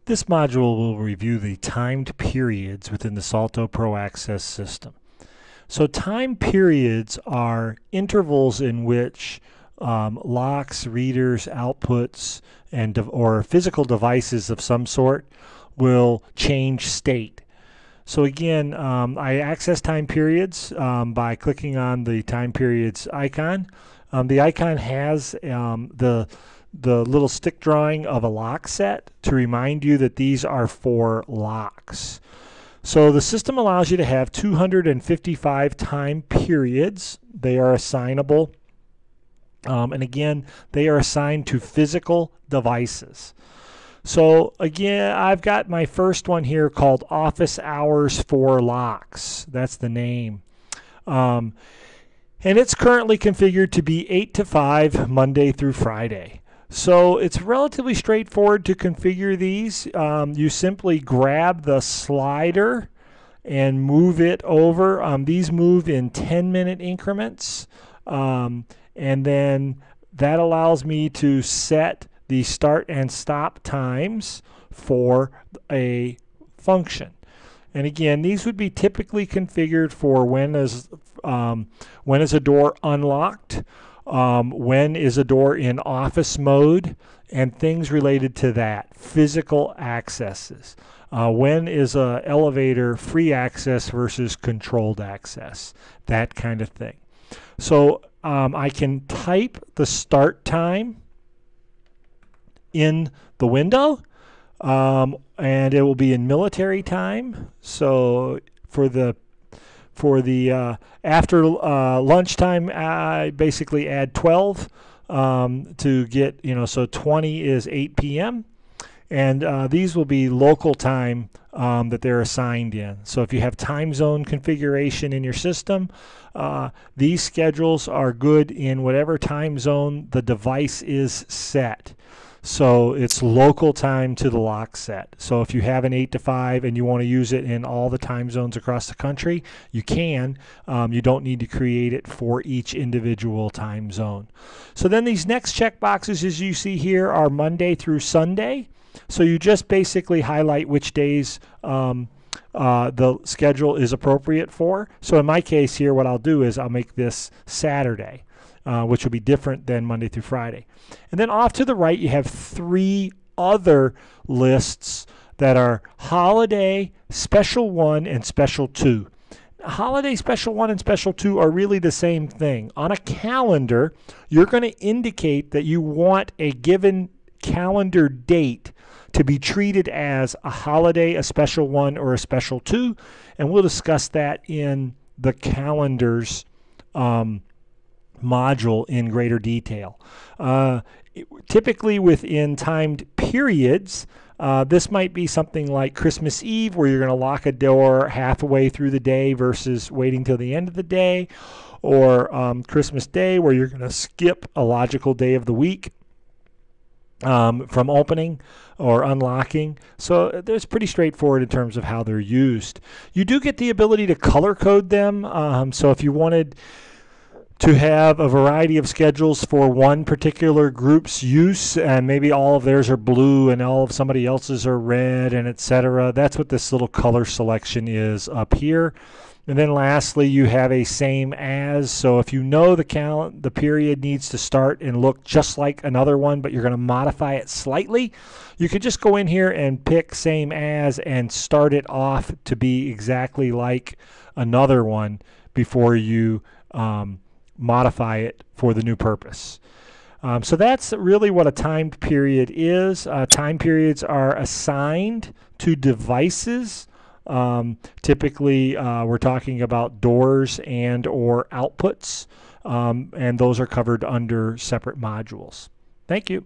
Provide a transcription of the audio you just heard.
This module will review the timed periods within the Salto Pro Access system. So time periods are intervals in which locks, readers, outputs, or physical devices of some sort will change state. So again, I access time periods by clicking on the time periods icon. The icon has the little stick drawing of a lock set to remind you that these are for locks. So the system allows you to have 255 time periods. They are assignable. And again, they are assigned to physical devices. So again, I've got my first one here called Office Hours for Locks. That's the name. And it's currently configured to be 8 to 5, Monday through Friday. So it's relatively straightforward to configure these. You simply grab the slider and move it over. These move in 10-minute increments. And then that allows me to set the start and stop times for a function. And again, these would be typically configured for when is a door unlocked, when is a door in office mode, and things related to that, physical accesses. When is an elevator free access versus controlled access, that kind of thing. So I can type the start time in the window, and it will be in military time. So for the after lunchtime, I basically add 12 to get, so 20 is 8 p.m. And these will be local time that they're assigned in. So if you have time zone configuration in your system, these schedules are good in whatever time zone the device is set. So it's local time to the lock set. So if you have an 8 to 5 and you want to use it in all the time zones across the country, you can. You don't need to create it for each individual time zone. So then these next check boxes, as you see here, are Monday through Sunday. So you just basically highlight which days the schedule is appropriate for. So in my case here, what I'll do is I'll make this Saturday. Which will be different than Monday through Friday. And then off to the right, you have 3 other lists that are Holiday, Special 1, and Special 2. Holiday, Special 1, and Special 2 are really the same thing. On a calendar, you're going to indicate that you want a given calendar date to be treated as a holiday, a Special 1, or a Special 2. And we'll discuss that in the calendars module in greater detail. Typically within timed periods, this might be something like Christmas Eve, where you're going to lock a door halfway through the day versus waiting till the end of the day, or Christmas Day, where you're going to skip a logical day of the week from opening or unlocking. So there's pretty straightforward in terms of how they're used. You do get the ability to color code them. So if you wanted to have a variety of schedules for one particular group's use, and maybe all of theirs are blue and all of somebody else's are red, and etc. That's what this little color selection is up here. And then lastly, you have a same as. So if you know the period needs to start and look just like another one, but you're going to modify it slightly, you can just go in here and pick same as and start it off to be exactly like another one before you modify it for the new purpose. So that's really what a timed period is. Time periods are assigned to devices. Typically, we're talking about doors and or outputs, and those are covered under separate modules. Thank you.